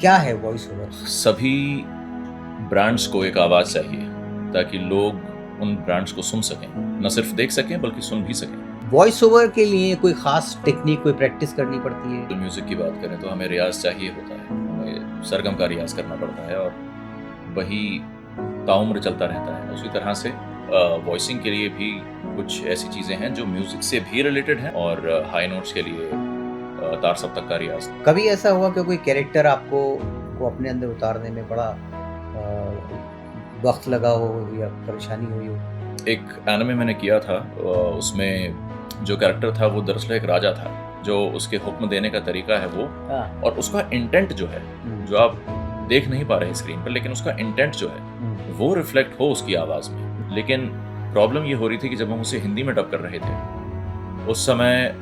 क्या है voice over? सभी ब्रांड्स को एक आवाज़ चाहिए ताकि लोग उन ब्रांड्स को सुन सकें, न सिर्फ देख सकें बल्कि सुन भी सकें। वॉइस ओवर के लिए कोई खास टेक्निक, कोई प्रैक्टिस करनी पड़ती है? तो म्यूज़िक की बात करें तो हमें रियाज़ चाहिए होता है, हमें सरगम का रियाज़ करना पड़ता है और वही ताउम्र चलता रहता है। उसी तरह से वॉइसिंग के लिए भी कुछ ऐसी चीज़ें हैं जो म्यूज़िक से भी रिलेटेड हैं और हाई नोट्स के लिए तार सप्तक का रियाज़। कभी ऐसा हुआ कि कोई कैरेक्टर आपको को अपने अंदर उतारने में बड़ा वक्त लगा हो या परेशानी हुई हो? एक एनिमे मैंने किया था, उसमें जो कैरेक्टर था वो दरअसल एक राजा था, जो उसके हुक्म देने का तरीका है वो, और उसका इंटेंट जो है, जो आप देख नहीं पा रहे स्क्रीन पर, लेकिन उसका इंटेंट जो है वो रिफ्लेक्ट हो उसकी आवाज़ में। लेकिन प्रॉब्लम ये हो रही थी कि जब हम उसे हिंदी में डब कर रहे थे उस समय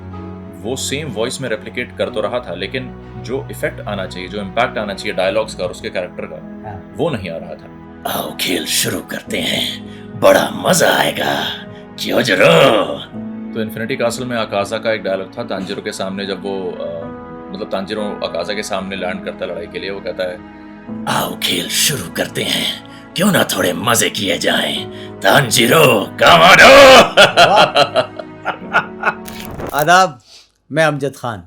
वो सेम वॉइस में रेप्लिकेट कर तो रहा था, लेकिन जो इफेक्ट आना चाहिए, जो इम्पैक्ट आना चाहिए डायलॉग्स का और उसके कैरेक्टर का, वो नहीं आ रहा था। आओ खेल शुरू करते हैं, बड़ा मजा आएगा, क्यों जरूर। तो इन्फिनिटी कासल में अकाजा का एक डायलॉग था तांजिरो के सामने, जब वो मतलब तांजिरो अकाजा के सामने लैंड करता लड़ाई के लिए, वो कहता है आओ खेल शुरू करते हैं, क्यों ना थोड़े मजे किए जाएं, तांजिरो कमांडो। आदाब, मैं अमजद खान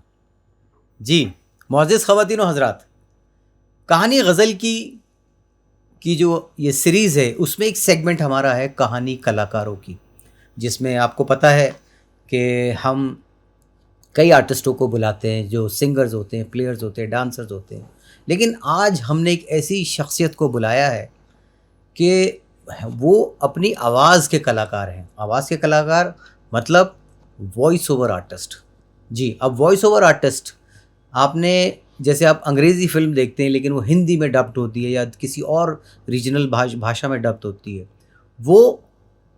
जी। मोअज़्ज़िज़ ख़वातीन और हज़रात, कहानी गज़ल की जो ये सीरीज़ है उसमें एक सेगमेंट हमारा है कहानी कलाकारों की, जिसमें आपको पता है कि हम कई आर्टिस्टों को बुलाते हैं जो सिंगर्स होते हैं, प्लेयर्स होते हैं, डांसर्स होते हैं। लेकिन आज हमने एक ऐसी शख्सियत को बुलाया है कि वो अपनी आवाज़ के कलाकार हैं। आवाज़ के कलाकार मतलब वॉइस ओवर आर्टिस्ट जी। अब वॉइस ओवर आर्टिस्ट, आपने जैसे आप अंग्रेज़ी फ़िल्म देखते हैं लेकिन वो हिंदी में डब्ड होती है या किसी और रीजनल भाषा में डब्ड होती है, वो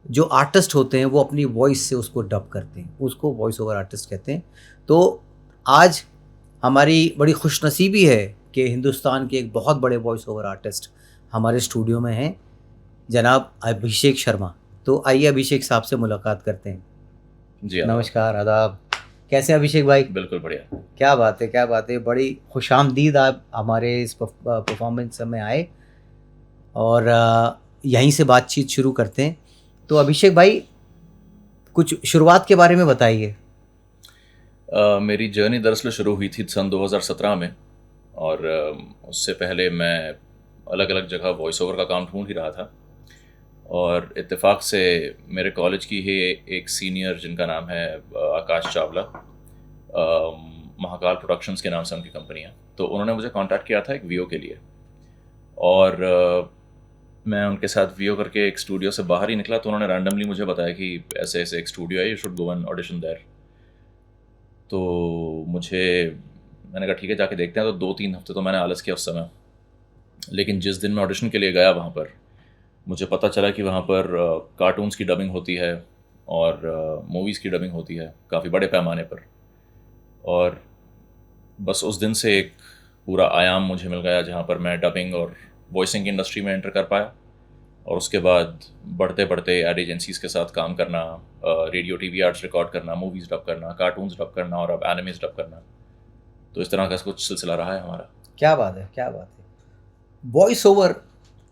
जो आर्टिस्ट होते हैं वो अपनी वॉइस से उसको डब करते हैं, उसको वॉइस ओवर आर्टिस्ट कहते हैं। तो आज हमारी बड़ी खुशनसीबी है कि हिंदुस्तान के एक बहुत बड़े वॉइस ओवर आर्टिस्ट हमारे स्टूडियो में हैं, जनाब अभिषेक शर्मा। तो आइए अभिषेक साहब से मुलाकात करते हैं। जी नमस्कार, आदाब। कैसे हैं अभिषेक भाई? बिल्कुल बढ़िया। क्या बात है, क्या बात है। बड़ी खुशामदीद आप हमारे इस परफॉर्मेंस में आए और यहीं से बातचीत शुरू करते हैं। तो अभिषेक भाई, कुछ शुरुआत के बारे में बताइए। मेरी जर्नी दरअसल शुरू हुई थी सन 2017 में, और उससे पहले मैं अलग अलग जगह वॉइस ओवर का काम ढूंढ ही रहा था, और इत्तेफाक से मेरे कॉलेज की ही एक सीनियर जिनका नाम है आकाश चावला, महाकाल प्रोडक्शंस के नाम से उनकी कंपनी है, तो उन्होंने मुझे कांटेक्ट किया था एक वीओ के लिए, और मैं उनके साथ वीओ करके एक स्टूडियो से बाहर ही निकला तो उन्होंने रैंडमली मुझे बताया कि ऐसे ऐसे एक स्टूडियो है, you should go and audition there. तो मैंने कहा ठीक है, जाके देखते हैं। तो 2-3 हफ्ते तो मैंने आलस किया उस समय, लेकिन जिस दिन मैं ऑडिशन के लिए गया वहाँ पर मुझे पता चला कि वहाँ पर कार्टून्स की डबिंग होती है और मूवीज़ की डबिंग होती है काफ़ी बड़े पैमाने पर, और बस उस दिन से एक पूरा आयाम मुझे मिल गया जहाँ पर मैं डबिंग और वॉइसिंग की इंडस्ट्री में एंटर कर पाया। और उसके बाद बढ़ते बढ़ते एड एजेंसीज़ के साथ काम करना, रेडियो टीवी एड्स रिकॉर्ड करना, मूवीज़ डब करना, कार्टून्स डब करना और अब एनिमेज डब करना। तो इस तरह का कुछ सिलसिला रहा है हमारा। क्या बात है, क्या बात है। वॉइस ओवर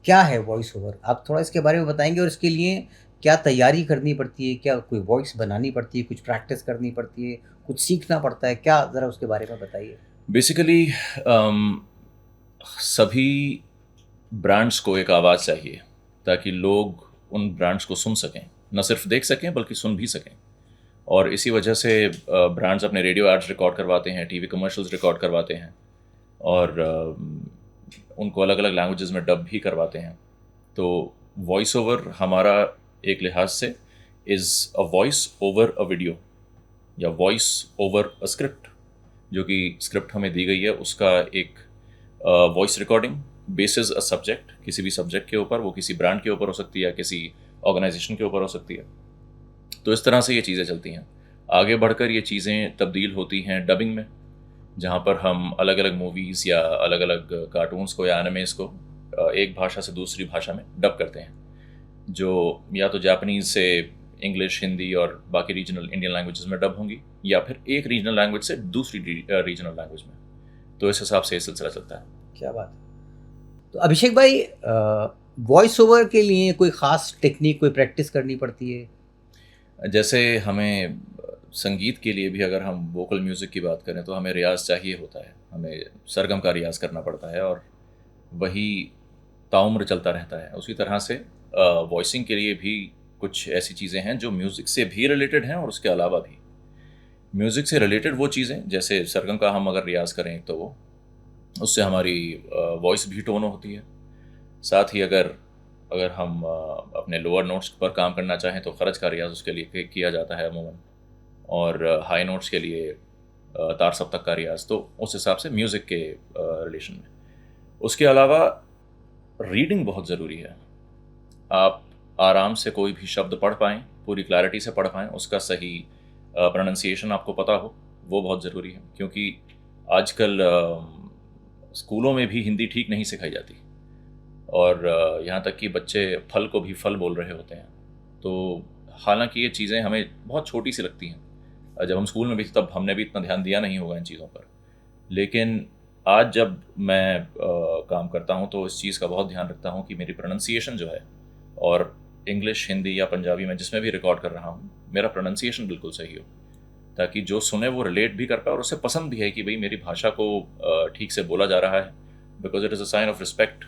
क्या है? वॉइस ओवर आप थोड़ा इसके बारे में बताएंगे, और इसके लिए क्या तैयारी करनी पड़ती है? क्या कोई वॉइस बनानी पड़ती है, कुछ प्रैक्टिस करनी पड़ती है, कुछ सीखना पड़ता है क्या? ज़रा उसके बारे में बताइए। बेसिकली सभी ब्रांड्स को एक आवाज़ चाहिए ताकि लोग उन ब्रांड्स को सुन सकें, न सिर्फ देख सकें बल्कि सुन भी सकें। और इसी वजह से ब्रांड्स अपने रेडियो एड्स रिकॉर्ड करवाते हैं, टीवी कमर्शियल्स रिकॉर्ड करवाते हैं, और उनको अलग अलग लैंग्वेजेस में डब भी करवाते हैं। तो वॉइस ओवर हमारा एक लिहाज से is a voice over a video या वॉइस ओवर अ स्क्रिप्ट। जो कि स्क्रिप्ट हमें दी गई है उसका एक voice recording basis a subject, किसी भी सब्जेक्ट के ऊपर, वो किसी ब्रांड के ऊपर हो सकती है या किसी ऑर्गेनाइजेशन के ऊपर हो सकती है। तो इस तरह से ये चीज़ें चलती हैं। आगे बढ़कर ये चीज़ें तब्दील होती हैं डबिंग में, जहाँ पर हम अलग अलग मूवीज़ या अलग अलग कार्टून्स को या एनिमेस को एक भाषा से दूसरी भाषा में डब करते हैं, जो या तो जापानीज़ से इंग्लिश, हिंदी और बाकी रीजनल इंडियन लैंग्वेजेस में डब होंगी, या फिर एक रीजनल लैंग्वेज से दूसरी रीजनल लैंग्वेज में। तो इस हिसाब से ये सिलसिला चलता है। क्या बात है। तो अभिषेक भाई, वॉइस ओवर के लिए कोई ख़ास टेक्निक, कोई प्रैक्टिस करनी पड़ती है? जैसे हमें संगीत के लिए भी अगर हम वोकल म्यूज़िक की बात करें तो हमें रियाज़ चाहिए होता है, हमें सरगम का रियाज़ करना पड़ता है और वही ताउम्र चलता रहता है। उसी तरह से वॉइसिंग के लिए भी कुछ ऐसी चीज़ें हैं जो म्यूज़िक से भी रिलेटेड हैं और उसके अलावा भी। म्यूज़िक से रिलेटेड वो चीज़ें जैसे सरगम का हम अगर रियाज़ करें तो वो उससे हमारी वॉइस भी टोन होती है। साथ ही अगर अगर हम अपने लोअर नोट्स पर काम करना चाहें तो खरज का रियाज़ उसके लिए किया जाता है अमूमन, और हाई नोट्स के लिए तार सप्तक का रियाज़, तो उस हिसाब से म्यूज़िक के रिलेशन में। उसके अलावा रीडिंग बहुत ज़रूरी है। आप आराम से कोई भी शब्द पढ़ पाएँ, पूरी क्लैरिटी से पढ़ पाएँ, उसका सही प्रोनंसिएशन आपको पता हो, वो बहुत ज़रूरी है। क्योंकि आजकल स्कूलों में भी हिंदी ठीक नहीं सिखाई जाती और यहाँ तक कि बच्चे फल को भी फल बोल रहे होते हैं। तो हालांकि ये चीज़ें हमें बहुत छोटी सी लगती हैं, जब हम स्कूल में भी थे तब हमने भी इतना ध्यान दिया नहीं होगा इन चीज़ों पर, लेकिन आज जब मैं काम करता हूँ तो इस चीज़ का बहुत ध्यान रखता हूँ कि मेरी प्रोनंसिएशन जो है, और इंग्लिश, हिंदी या पंजाबी में जिसमें भी रिकॉर्ड कर रहा हूँ, मेरा प्रोनंसिएशन बिल्कुल सही हो, ताकि जो सुने वो रिलेट भी कर पाए और उसे पसंद भी है कि भाई मेरी भाषा को ठीक से बोला जा रहा है, because it is a sign of respect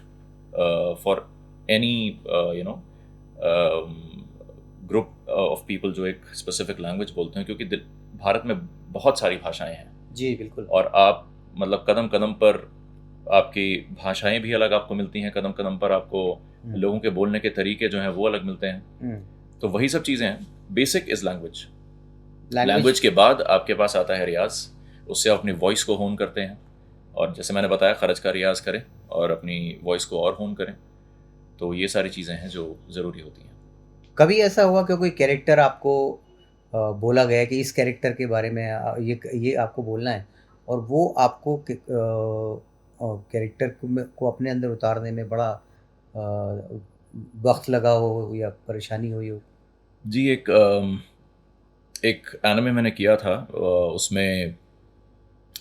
for any group of people जो एक स्पेसिफिक लैंग्वेज बोलते हैं। क्योंकि भारत में बहुत सारी भाषाएं हैं जी बिल्कुल, और आप मतलब कदम कदम पर आपकी भाषाएं भी अलग आपको मिलती हैं, कदम कदम पर आपको लोगों के बोलने के तरीके जो हैं वो अलग मिलते हैं। तो वही सब चीज़ें हैं। बेसिक इज़ लैंग्वेज के बाद आपके पास आता है रियाज, उससे आप अपनी वॉइस को होन करते हैं, और जैसे मैंने बताया खरज का रियाज करें और अपनी वॉइस को और होन करें। तो ये सारी चीज़ें हैं जो ज़रूरी होती हैं। कभी ऐसा हुआ कि कोई कैरेक्टर आपको बोला गया कि इस कैरेक्टर के बारे में ये आपको बोलना है, और वो आपको कैरेक्टर को अपने अंदर उतारने में बड़ा वक्त लगा हो या परेशानी हुई हो? जी, एक एनिमे मैंने किया था, उसमें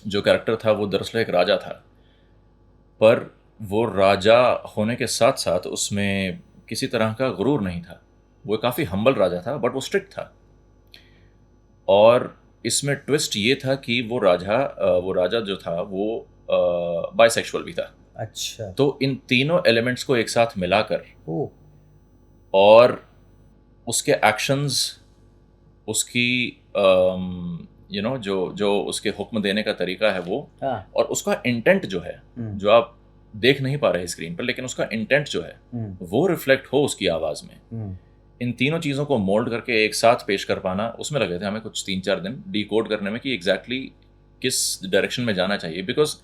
जो कैरेक्टर था वो दरअसल एक राजा था, पर वो राजा होने के साथ साथ उसमें किसी तरह का गुरूर नहीं था। वो काफ़ी हम्बल राजा था, बट वो स्ट्रिक्ट था। और इसमें ट्विस्ट ये था कि वो राजा जो था वो बाइसेक्सुअल भी था। अच्छा। तो इन तीनों एलिमेंट्स को एक साथ मिलाकर ओह, और उसके एक्शंस, उसकी जो उसके हुक्म देने का तरीका है वो, हाँ, और उसका इंटेंट जो है, जो आप देख नहीं पा रहे स्क्रीन पर, लेकिन उसका इंटेंट जो है वो रिफ्लेक्ट हो उसकी आवाज़ में, इन तीनों चीज़ों को मोल्ड करके एक साथ पेश कर पाना, उसमें लगे थे हमें कुछ 3-4 दिन डिकोड करने में कि एग्जैक्टली किस डायरेक्शन में जाना चाहिए। बिकॉज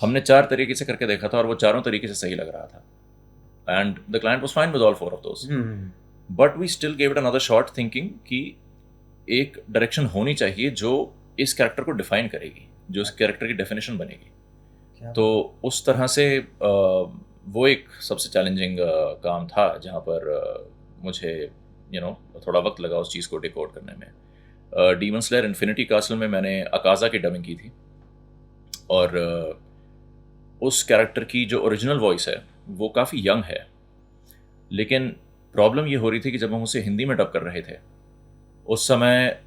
हमने 4 तरीके से करके देखा था और वो चारों तरीके से सही लग रहा था, and the client was fine with all 4 of those, but we still gave it another shot thinking कि एक डायरेक्शन होनी चाहिए जो इस कैरेक्टर को डिफाइन करेगी, जो इस कैरेक्टर की डेफिनेशन बनेगी। तो उस तरह से वो एक सबसे चैलेंजिंग काम था जहाँ पर मुझे थोड़ा वक्त लगा उस चीज़ को डिकोड करने में। डीमन स्लेयर इन्फिनिटी कासल में मैंने अकाजा की डबिंग की थी, और उस कैरेक्टर की जो ओरिजिनल वॉइस है वो काफ़ी यंग है, लेकिन प्रॉब्लम ये हो रही थी कि जब हम उसे हिंदी में डब कर रहे थे उस समय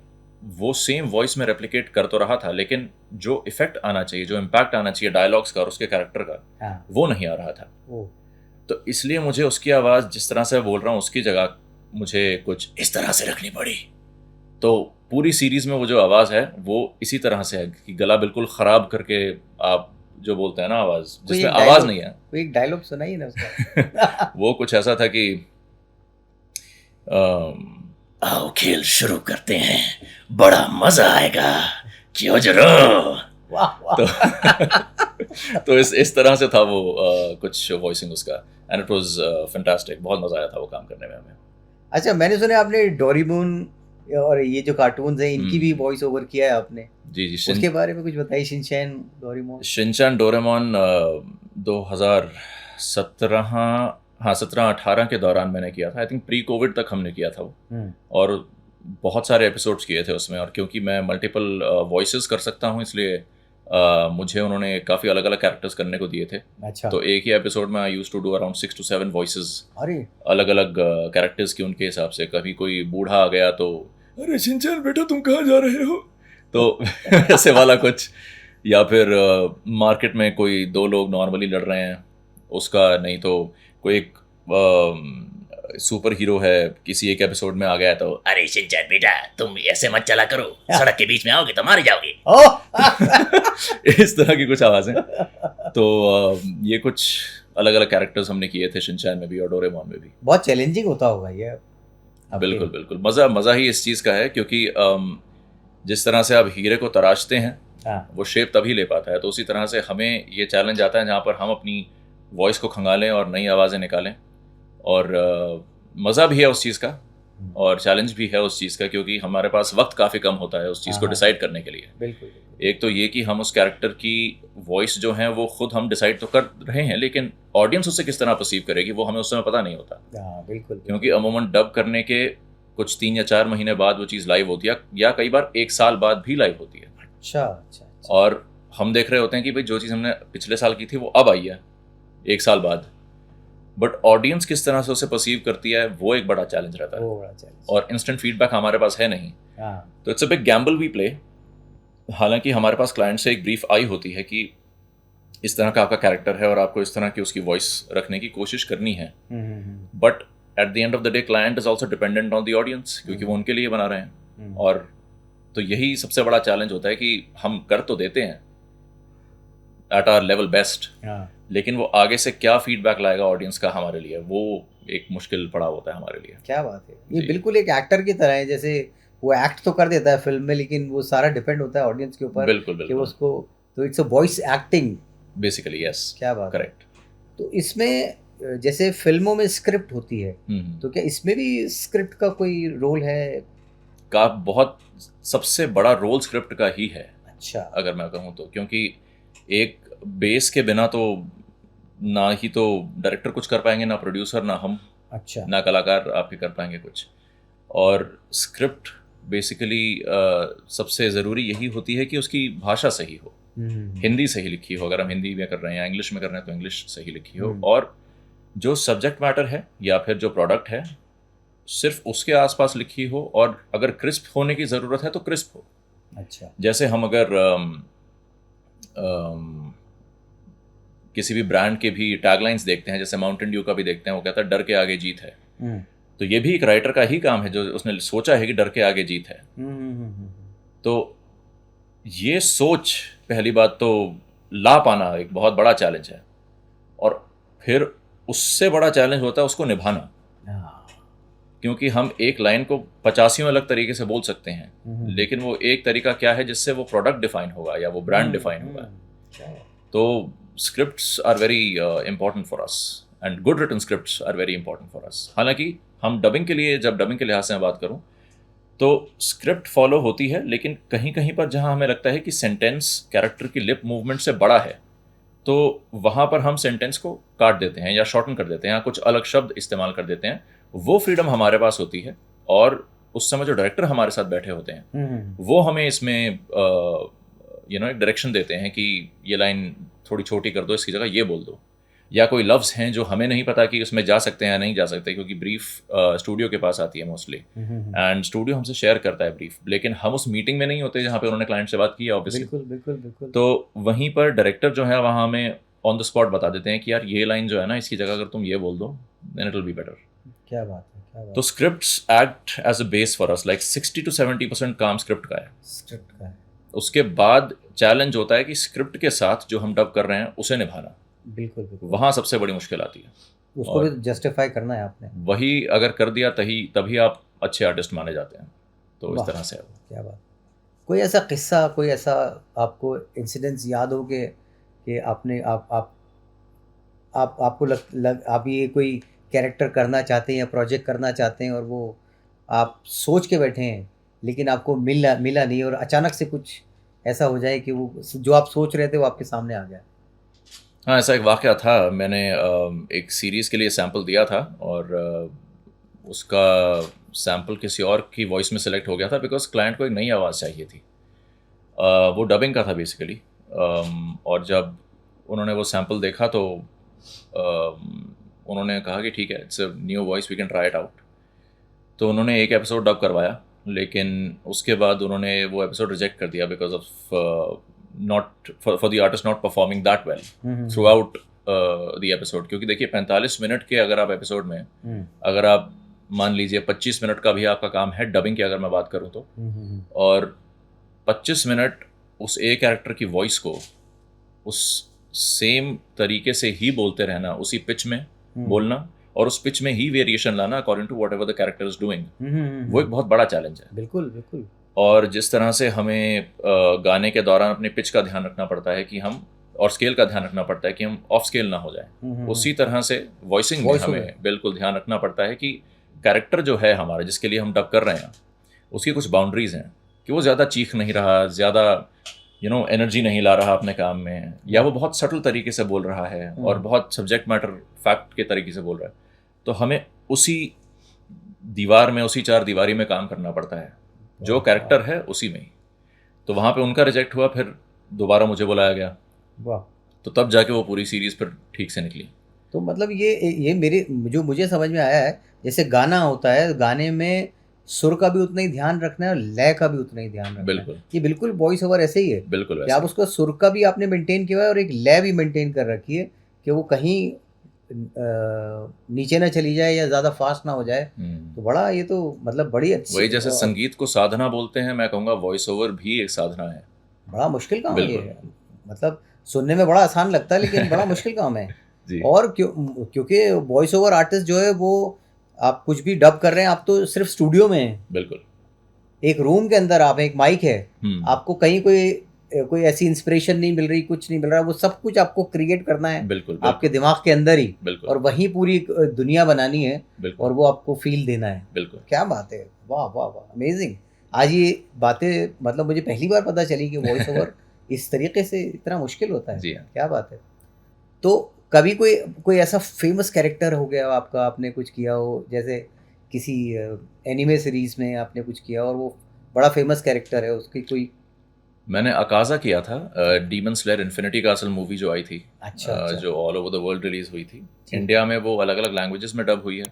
वो सेम वॉइस में रेप्लिकेट कर तो रहा था, लेकिन जो इफेक्ट आना चाहिए, जो इम्पैक्ट आना चाहिए डायलॉग्स का और उसके कैरेक्टर का, वो नहीं आ रहा था। तो इसलिए मुझे उसकी आवाज़ जिस तरह से बोल रहा हूँ उसकी जगह मुझे कुछ इस तरह से रखनी पड़ी। तो पूरी सीरीज़ में वो जो आवाज़ है वो इसी तरह से है कि गला बिल्कुल ख़राब करके आप जो बोलते हैं ना आवाज़, जिसमें आवाज़ नहीं है। कोई एक डायलॉग सुनाइए ना उसका। वो कुछ ऐसा था कि आओ खेल शुरू करते हैं, बड़ा मजा आएगा, क्यों जरो। वाह वाह। तो इस तरह से था वो कुछ वॉइसिंग उसका, एंड इट वाज फैंटास्टिक। बहुत मजा आया था वो काम करने में हमें। अच्छा, मैंने सुना आपने डोरेमोन और ये जो कार्टून्स हैं इनकी भी वॉइस ओवर किया है आपने। जी उसके बारे में कुछ बताइए। शिनचैन डोरेमोन 2017-18 के दौरान मैंने किया था। आई थिंक प्री कोविड तक हमने किया था वो, और बहुत सारे एपिसोड्स किए थे उसमें। और क्योंकि मैं मल्टीपल वॉइसेस कर सकता हूँ इसलिए मुझे उन्होंने काफ़ी अलग अलग कैरेक्टर्स करने को दिए थे। अच्छा। तो एक ही एपिसोड में I use to do around 6 to 7 voices, अरे अलग अलग कैरेक्टर्स की उनके हिसाब से। कभी कोई बूढ़ा आ गया तो अरे शिनचैन बेटा तुम कहाँ जा रहे हो, तो ऐसे वाला कुछ। या फिर मार्केट में कोई दो लोग नॉर्मली लड़ रहे हैं उसका, नहीं तो कोई एक सुपर हीरो है किसी एक एपिसोड में आ गया तो अरे शिनचैन बेटा तुम ऐसे मत चला करो, सड़क के बीच में आओगे तो मारे जाओगे। ओह इस तरह की कुछ आवाज़ें। तो ये कुछ अलग अलग कैरेक्टर्स हमने किए थे शिनचैन में भी और डोरेमोन में भी। बहुत चैलेंजिंग होता होगा ये आपके- बिल्कुल बिल्कुल, मज़ा ही इस चीज़ का है क्योंकि जिस तरह से आप हीरे को तराशते हैं हाँ वो शेप तभी ले पाता है। तो उसी तरह से हमें ये चैलेंज आता है जहाँ पर हम अपनी वॉइस को खंगालें और नई आवाज़ें निकालें। और मज़ा भी है उस चीज़ का और चैलेंज भी है उस चीज़ का, क्योंकि हमारे पास वक्त काफ़ी कम होता है उस चीज़ को हाँ। डिसाइड करने के लिए। बिल्कुल एक तो ये कि हम उस कैरेक्टर की वॉइस जो है वो खुद हम डिसाइड तो कर रहे हैं, लेकिन ऑडियंस उससे किस तरह परसीव करेगी वो हमें उस समय पता नहीं होता। हाँ बिल्कुल क्योंकि अमूमन डब करने के कुछ 3 या 4 महीने बाद वो चीज़ लाइव होती है, या कई बार 1 साल बाद भी लाइव होती है। अच्छा अच्छा अच्छा। और हम देख रहे होते हैं कि भाई जो चीज़ हमने पिछले साल की थी वो अब आई है 1 साल बाद, बट ऑडियंस किस तरह से उसे परसीव करती है वो एक बड़ा चैलेंज रहता है। वो बड़ा चैलेंज। और इंस्टेंट फीडबैक हमारे पास है नहीं, हाँ तो it's a big gamble we play. हालांकि हमारे पास क्लाइंट से एक ब्रीफ आई होती है कि इस तरह का आपका कैरेक्टर है और आपको इस तरह की उसकी वॉइस रखने की कोशिश करनी है, but at the end of the day client is also dependent on the audience, क्योंकि वो उनके लिए बना रहे हैं। और तो यही सबसे बड़ा चैलेंज होता है कि हम कर तो देते हैं एट आवर लेवल बेस्ट, हाँ लेकिन वो आगे से क्या फीडबैक लाएगा ऑडियंस का हमारे लिए, वो एक मुश्किल पड़ाव होता है हमारे लिए। क्या बात है। ये जी। बिल्कुल एक एक्टर की तरह है, जैसे वो एक्ट तो कर देता है फिल्म में लेकिन वो सारा डिपेंड होता है ऑडियंस के ऊपर बिल्कुल कि वो बिल्कुल, उसको, तो it's a voice acting. Basically yes, क्या बात है। करेक्ट। तो इसमें जैसे फिल्मों में स्क्रिप्ट होती है तो क्या इसमें भी स्क्रिप्ट का कोई रोल है? का बहुत सबसे बड़ा रोल स्क्रिप्ट का ही है, अच्छा अगर मैं कहूँ तो, क्योंकि एक बेस के बिना तो ना ही तो डायरेक्टर कुछ कर पाएंगे, ना प्रोड्यूसर, ना हम, अच्छा ना कलाकार आपके कर पाएंगे कुछ। और स्क्रिप्ट बेसिकली सबसे ज़रूरी यही होती है कि उसकी भाषा सही हो, हिंदी सही लिखी हो, अगर हम हिंदी में कर रहे हैं या इंग्लिश में कर रहे हैं तो इंग्लिश सही लिखी हो, और जो सब्जेक्ट मैटर है या फिर जो प्रोडक्ट है सिर्फ उसके आसपास लिखी हो, और अगर क्रिस्प होने की ज़रूरत है तो क्रिस्प हो। अच्छा जैसे हम अगर किसी भी ब्रांड के भी टैगलाइंस देखते हैं, जैसे माउंटेन ड्यू का भी देखते हैं, वो कहता है डर के आगे जीत है। तो ये भी एक राइटर का ही काम है जो उसने सोचा है कि डर के आगे जीत है। तो ये सोच पहली बात तो ला पाना एक बहुत बड़ा चैलेंज है, और फिर उससे बड़ा चैलेंज होता है उसको निभाना, क्योंकि हम एक लाइन को 50 अलग तरीके से बोल सकते हैं, लेकिन वो एक तरीका क्या है जिससे वो प्रोडक्ट डिफाइन होगा या वो ब्रांड डिफाइन होगा। तो scripts are very important for us, and good written scripts are very important for us. हालांकि हम डबिंग के लिए, जब डबिंग के लिहाज से मैं बात करूं तो स्क्रिप्ट फॉलो होती है, लेकिन कहीं कहीं पर जहां हमें लगता है कि सेंटेंस कैरेक्टर की लिप मूवमेंट से बड़ा है तो वहां पर हम सेंटेंस को काट देते हैं या शॉर्टन कर देते हैं या कुछ अलग शब्द इस्तेमाल कर देते हैं। वो फ्रीडम हमारे पास होती है, और उस समय जो डायरेक्टर हमारे साथ बैठे होते हैं वो हमें इसमें एक डायरेक्शन देते हैं कि ये लाइन थोड़ी छोटी कर दो, इसकी जगह ये बोल दो, या कोई लफ्ज़ हैं जो हमें नहीं पता कि उसमें जा सकते हैं या नहीं जा सकते, क्योंकि ब्रीफ स्टूडियो के पास आती है मोस्टली, एंड स्टूडियो हमसे शेयर करता है ब्रीफ, लेकिन हम उस मीटिंग में नहीं होते जहाँ पे उन्होंने क्लाइंट से बात की है ऑब्वियसली। बिल्कुल बिल्कुल बिल्कुल। तो वहीं पर डायरेक्टर जो है वहाँ हमें ऑन द स्पॉट बता देते हैं कि यार ये लाइन जो है ना, इसकी जगह अगर तुम ये बोल दो then it will be better. क्या बात है, क्या बात। तो scripts act as a base for us, like 60 to 70% काम स्क्रिप्ट का है। स्क्रिप्ट का है। उसके बाद चैलेंज होता है कि स्क्रिप्ट के साथ जो हम डब कर रहे हैं उसे निभाना, बिल्कुल बिल्कुल। वहाँ सबसे बड़ी मुश्किल आती है। उसको भी जस्टिफाई करना है आपने। वही अगर कर दिया तभी आप अच्छे आर्टिस्ट माने जाते हैं। तो इस तरह से है। क्या बात। कोई ऐसा किस्सा, कोई ऐसा आपको इंसिडेंट्स याद हो कि आपने आपको आप ये कोई कैरेक्टर करना चाहते हैं या प्रोजेक्ट करना चाहते हैं और वो आप सोच के बैठे हैं लेकिन आपको मिला नहीं, और अचानक से कुछ ऐसा हो जाए कि वो जो आप सोच रहे थे वो आपके सामने आ गया? हाँ, ऐसा एक वाक़या था। मैंने एक सीरीज़ के लिए सैंपल दिया था और उसका सैंपल किसी और की वॉइस में सेलेक्ट हो गया था बिकॉज क्लाइंट को एक नई आवाज़ चाहिए थी। वो डबिंग का था बेसिकली, और जब उन्होंने वो सैम्पल देखा तो उन्होंने कहा कि ठीक है, it's a new voice, we can try it out. तो उन्होंने एक एपिसोड डब करवाया, लेकिन उसके बाद उन्होंने वो एपिसोड रिजेक्ट कर दिया because of not for the artist not performing that well through out the episode. क्योंकि देखिए 45 मिनट के अगर आप एपिसोड में अगर आप मान लीजिए 25 मिनट का भी आपका काम है डबिंग की अगर मैं बात करूँ तो, और 25 मिनट उस एक कैरेक्टर की वॉइस को उस सेम तरीके से ही बोलते रहना, उसी पिच में बोलना और उस पिच में ही वेरिएशन लाना according to whatever the character is doing, वो एक बहुत बड़ा चैलेंज है। बिल्कुल बिल्कुल। और जिस तरह से हमें गाने के दौरान अपने पिच का ध्यान रखना पड़ता है कि हम, और स्केल का ध्यान रखना पड़ता है कि हम ऑफ स्केल ना हो जाए, उसी तरह से वॉइसिंग में हमें बिल्कुल ध्यान रखना पड़ता है कि कैरेक्टर जो है हमारा जिसके लिए हम डब कर रहे हैं उसकी कुछ बाउंड्रीज हैं कि वो ज़्यादा चीख नहीं रहा, ज़्यादा एनर्जी नहीं ला रहा अपने काम में, या वो बहुत सटल तरीके से बोल रहा है और बहुत सब्जेक्ट मैटर फैक्ट के तरीके से बोल रहा है। तो हमें उसी दीवार में, उसी चार दीवारी में काम करना पड़ता है, जो कैरेक्टर है उसी में ही। तो वहाँ पे उनका रिजेक्ट हुआ, फिर दोबारा मुझे बुलाया गया, वाह। तो तब जाके वो पूरी सीरीज फिर ठीक से निकली। तो मतलब ये मेरे जो मुझे समझ में आया है, जैसे गाना होता है, गाने में सुर का भी उतना ही ध्यान रखना है और लय का भी उतना ही ध्यान रखना बिल्कुल। है। ये बिल्कुल वॉइस ओवर ऐसे ही है, बिल्कुल कि वैसे। आप उसका सुर का भी आपने मेंटेन किया है और एक लय भी मेंटेन कर रखी है कि वो कहीं नीचे ना चली जाए या ज़्यादा फास्ट ना हो जाए। तो बड़ा, ये तो मतलब बड़ी अच्छी, वही जैसे संगीत को साधना बोलते हैं, मैं कहूँगा वॉइस ओवर भी एक साधना है। बड़ा मुश्किल काम है बिल्कुल। ये। मतलब सुनने में बड़ा आसान लगता है लेकिन बड़ा मुश्किल काम है। जी। और क्योंकि वॉइस ओवर आर्टिस्ट जो है वो, आप कुछ भी डब कर रहे हैं, आप तो सिर्फ स्टूडियो में हैं, बिल्कुल। एक रूम के अंदर आप, एक माइक है, आपको कहीं कोई ऐसी इंस्पिरेशन नहीं मिल रही, कुछ नहीं मिल रहा, वो सब कुछ आपको क्रिएट करना है बिल्कुल, आपके दिमाग के अंदर ही, बिल्कुल, और वहीं पूरी दुनिया बनानी है बिल्कुल, और वो आपको फील देना है। बिल्कुल। क्या बात है, वाह वाह वाह, अमेजिंग। आज ये बातें मतलब मुझे पहली बार पता चली कि वॉइस ओवर इस तरीके से इतना मुश्किल होता है। जी हाँ। क्या बात है। तो कभी कोई ऐसा फेमस कैरेक्टर हो गया हो आपका, आपने कुछ किया हो, जैसे किसी एनिमे सीरीज में आपने कुछ किया और वो बड़ा फेमस कैरेक्टर है, उसकी कोई? मैंने अकाजा किया था, demon Slayer Infinity castle movie जो आई थी। अच्छा, अच्छा। जो all over the world release हुई थी। इंडिया में वो अलग अलग लैंग्वेजेस में डब हुई है,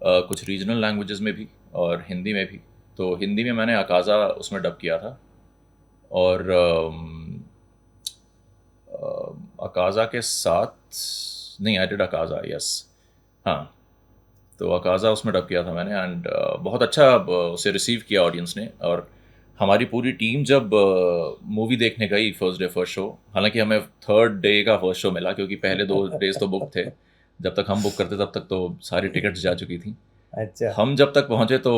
कुछ रीजनल लैंग्वेजेस में भी और हिंदी में भी। तो हिंदी में मैंने अकाजा उसमें डब किया था, और अकाजा के साथ नहीं, आई डिड अकाजा, यस, हाँ। तो अकाजा उसमें डब किया था मैंने, एंड बहुत अच्छा उसे रिसीव किया ऑडियंस ने। और हमारी पूरी टीम जब मूवी देखने गई फर्स्ट डे फर्स्ट शो, हालांकि हमें थर्ड डे का फर्स्ट शो मिला क्योंकि पहले 2 डेज तो बुक थे, जब तक हम बुक करते तब तक तो सारी टिकट्स जा चुकी थी। अच्छा। हम जब तक पहुंचे तो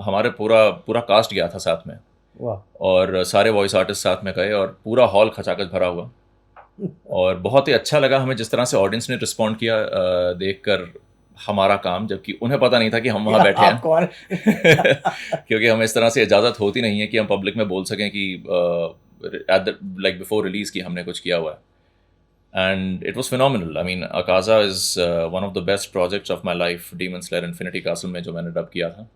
हमारे पूरा कास्ट गया था साथ में, वाह। और सारे वॉइस आर्टिस्ट साथ में गए और पूरा हॉल खचाखच भरा हुआ। और बहुत ही अच्छा लगा हमें जिस तरह से ऑडियंस ने रिस्पॉन्ड किया देखकर हमारा काम, जबकि उन्हें पता नहीं था कि हम वहाँ बैठे हैं। आप कौन? क्योंकि हमें इस तरह से इजाज़त होती नहीं है कि हम पब्लिक में बोल सकें कि लाइक बिफोर रिलीज की हमने कुछ किया हुआ है। And it was phenomenal. I mean Akaza is one of the best projects of my life, Demon Slayer Infinity Castle में जो मैंने डब किया था,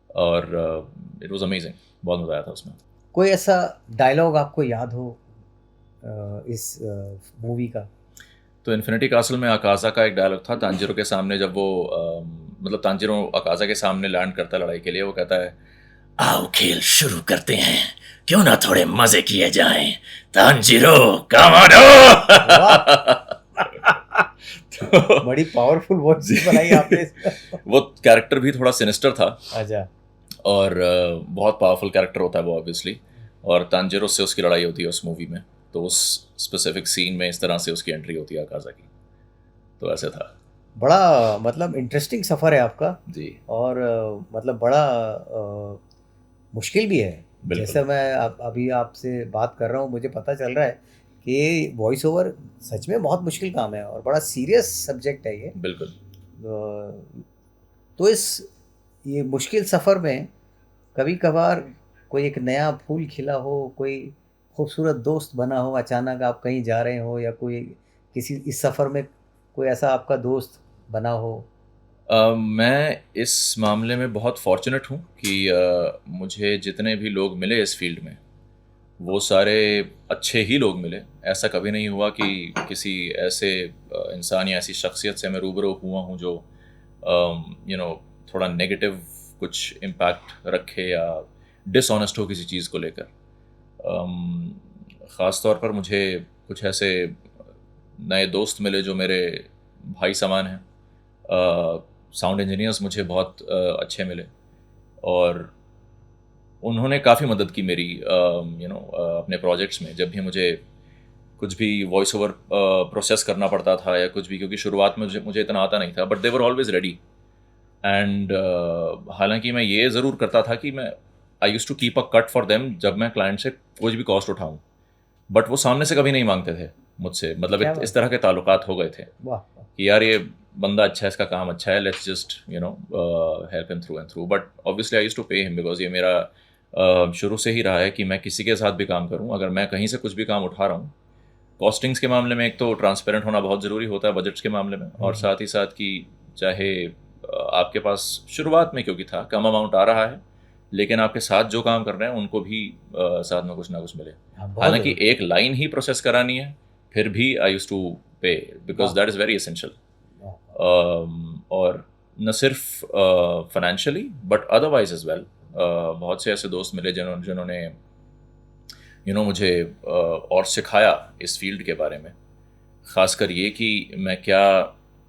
और इट वाज अमेजिंग, बहुत मज़ा आया था उसमें। कोई ऐसा डायलॉग आपको याद हो इस मूवी का? तो इन्फिनिटी कासल में अकाजा का एक डायलॉग था तांजिरो के सामने, जब वो मतलब तांजिरो अकाजा के सामने लैंड करता है लड़ाई के लिए, वो कहता है, आओ खेल शुरू करते हैं, क्यों ना थोड़े मजे किए जाएं, तांजिरो कम ऑन। तो बड़ी पावरफुल वॉइस बनाई आपने इसमें। वो कैरेक्टर भी थोड़ा सिनिस्टर था, अच्छा। और बहुत पावरफुल कैरेक्टर होता है वो ऑब्वियसली, और तांजिरो से उसकी लड़ाई होती है उस मूवी में। तो उस स्पेसिफिक सीन में इस तरह से उसकी एंट्री होती है अकाजा की, तो ऐसे था। बड़ा मतलब इंटरेस्टिंग सफ़र है आपका जी। और मतलब बड़ा मुश्किल भी है। बिल्कुल। जैसे मैं अभी आपसे बात कर रहा हूँ, मुझे पता चल रहा है कि वॉइस ओवर सच में बहुत मुश्किल काम है और बड़ा सीरियस सब्जेक्ट है ये। बिल्कुल। तो ये मुश्किल सफ़र में कभी कभार कोई एक नया फूल खिला हो, कोई खूबसूरत दोस्त बना हो, अचानक आप कहीं जा रहे हो, या कोई किसी इस सफ़र में कोई ऐसा आपका दोस्त बना हो? मैं इस मामले में बहुत फॉर्चुनेट हूँ कि मुझे जितने भी लोग मिले इस फील्ड में, वो सारे अच्छे ही लोग मिले। ऐसा कभी नहीं हुआ कि किसी ऐसे इंसान या ऐसी शख्सियत से मैं रूबरू हुआ हूँ जो थोड़ा नेगेटिव कुछ इम्पैक्ट रखे या डिसऑनेस्ट हो किसी चीज़ को लेकर। ख़ास तौर पर मुझे कुछ ऐसे नए दोस्त मिले जो मेरे भाई समान हैं। साउंड इंजीनियर्स मुझे बहुत अच्छे मिले और उन्होंने काफ़ी मदद की मेरी अपने प्रोजेक्ट्स में। जब भी मुझे कुछ भी वॉइस ओवर प्रोसेस करना पड़ता था या कुछ भी, क्योंकि शुरुआत में मुझे इतना आता नहीं था, but they were always ready. And हालांकि मैं ये ज़रूर करता था कि मैं I use to keep a cut for them जब मैं क्लाइंट से कुछ भी कॉस्ट उठाऊं, बट वो सामने से कभी नहीं मांगते थे मुझसे। मतलब क्या इस तरह के ताल्लुकात हो गए थे वाह कि यार ये बंदा अच्छा है, इसका काम अच्छा है, let's just help him through and through. But obviously I used to pay him because ये मेरा शुरू से ही रहा है कि मैं किसी के साथ भी काम करूं, अगर मैं कहीं से कुछ भी काम उठा रहा हूं, कॉस्टिंग्स के मामले में एक तो ट्रांसपेरेंट होना बहुत ज़रूरी होता है बजट्स के मामले में, और साथ ही साथ कि चाहे आपके पास शुरुआत में क्योंकि था कम अमाउंट आ रहा है, लेकिन आपके साथ जो काम कर रहे हैं उनको भी साथ में कुछ ना कुछ मिले। बहुत हालांकि एक लाइन ही प्रोसेस करानी है, फिर भी I used to pay because that is very essential. और न सिर्फ financially but otherwise as well. बहुत से ऐसे दोस्त मिले जिन्होंने मुझे और सिखाया इस फील्ड के बारे में, ख़ासकर ये कि मैं क्या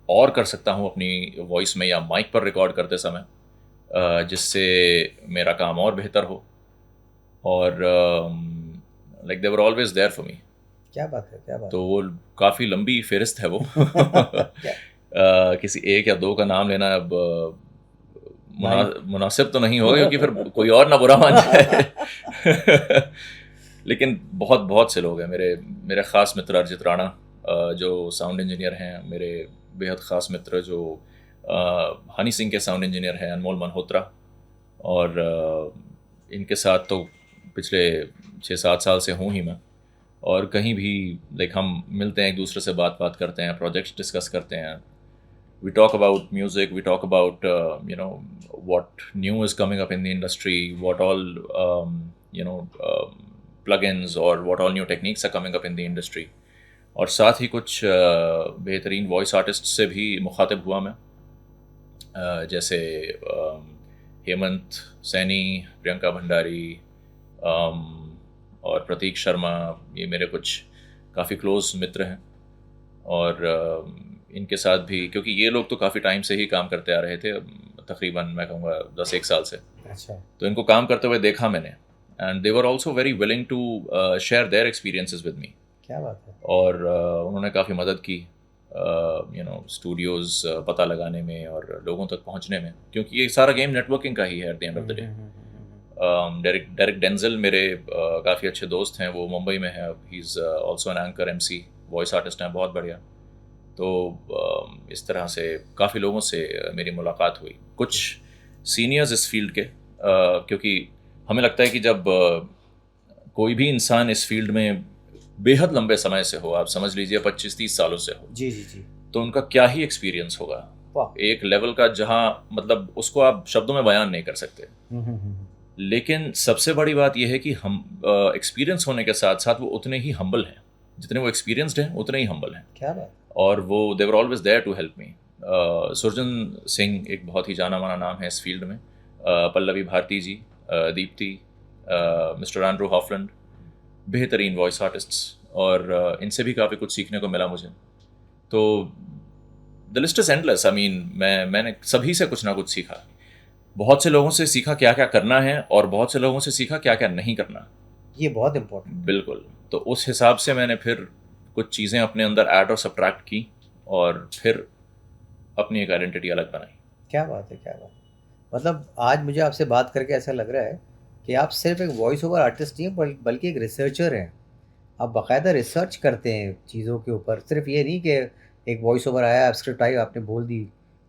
और कर सकता हूँ अपनी वॉइस में या माइक पर रिकॉर्ड करते समय जिससे मेरा काम और बेहतर हो। और like they were always there for me. क्या बात है, क्या बात तो वो काफ़ी लंबी फहरिस्त है वो। क्या? किसी एक या दो का नाम लेना अब भाई। मुनासिब तो नहीं होगा, क्योंकि फिर कोई और ना बुरा मान जाए। लेकिन बहुत बहुत से लोग हैं मेरे ख़ास मित्र अर्जित राणा जो साउंड इंजीनियर हैं, मेरे बेहद ख़ास मित्र जो हनी सिंह के साउंड इंजीनियर हैं, अनमोल मल्होत्रा, और इनके साथ तो पिछले 6-7 साल से हूँ ही मैं। और कहीं भी लाइक हम मिलते हैं, एक दूसरे से बात करते हैं, प्रोजेक्ट्स डिस्कस करते हैं, we talk about music, we talk about what new is coming up in the industry, what all plugins or what all new techniques are coming up in the industry। और साथ ही कुछ बेहतरीन voice artist से भी मुखातिब हुआ मैं, जैसे हेमंत सैनी, प्रियंका भंडारी और प्रतीक शर्मा। ये मेरे कुछ काफ़ी क्लोज मित्र हैं और इनके साथ भी, क्योंकि ये लोग तो काफ़ी टाइम से ही काम करते आ रहे थे, तकरीबन मैं कहूँगा 10-1 साल से। अच्छा। तो इनको काम करते हुए देखा मैंने, and they were also very willing to share their experiences with me. क्या बात है। और उन्होंने काफ़ी मदद की स्टूडियोज़ पता लगाने में और लोगों तक पहुँचने में, क्योंकि ये सारा गेम नेटवर्किंग का ही है at the end of the day. Derrick Denzel मेरे काफ़ी अच्छे दोस्त हैं, वो मुंबई में है, he is also an anchor MC, voice artist हैं, बहुत बढ़िया। तो इस तरह से काफ़ी लोगों से मेरी मुलाकात हुई, कुछ सीनियर्स इस फील्ड के, क्योंकि हमें लगता है कि जब कोई भी इंसान इस फील्ड में बेहद लंबे समय से हो, आप समझ लीजिए 25-30 सालों से हो, जी जी जी। तो उनका क्या ही एक्सपीरियंस होगा, वाह। एक लेवल का जहाँ मतलब उसको आप शब्दों में बयान नहीं कर सकते। लेकिन सबसे बड़ी बात यह है कि हम एक्सपीरियंस होने के साथ साथ वो उतने ही हम्बल हैं, जितने वो एक्सपीरियंस्ड हैं उतने ही हम्बल हैं। क्या बात। और वो they were always there to help me. Surjan Singh एक बहुत ही जाना माना नाम है इस फील्ड में, पल्लवी भारती जी, दीप्ति, मिस्टर एंड्रू हॉफलैंड, बेहतरीन वॉइस आर्टिस्ट्स, और इनसे भी काफ़ी कुछ सीखने को मिला मुझे। तो the list is endless. I mean मैंने सभी से कुछ ना कुछ सीखा, बहुत से लोगों से सीखा क्या क्या करना है, और बहुत से लोगों से सीखा क्या क्या नहीं करना। ये बहुत इम्पोर्टेंट। बिल्कुल। तो उस हिसाब से मैंने फिर कुछ चीज़ें अपने अंदर ऐड और सब्ट्रैक्ट की, और फिर अपनी एक आइडेंटिटी अलग बनाई। क्या बात है, क्या बात है। मतलब आज मुझे आपसे बात करके ऐसा लग रहा है कि आप सिर्फ एक वॉइस ओवर आर्टिस्ट नहीं हैं, बल्कि एक रिसर्चर हैं। आप बाकायदा रिसर्च करते हैं चीज़ों के ऊपर, सिर्फ ये नहीं कि एक वॉइस ओवर आया, आप स्क्रिप्ट आई, आपने बोल दी,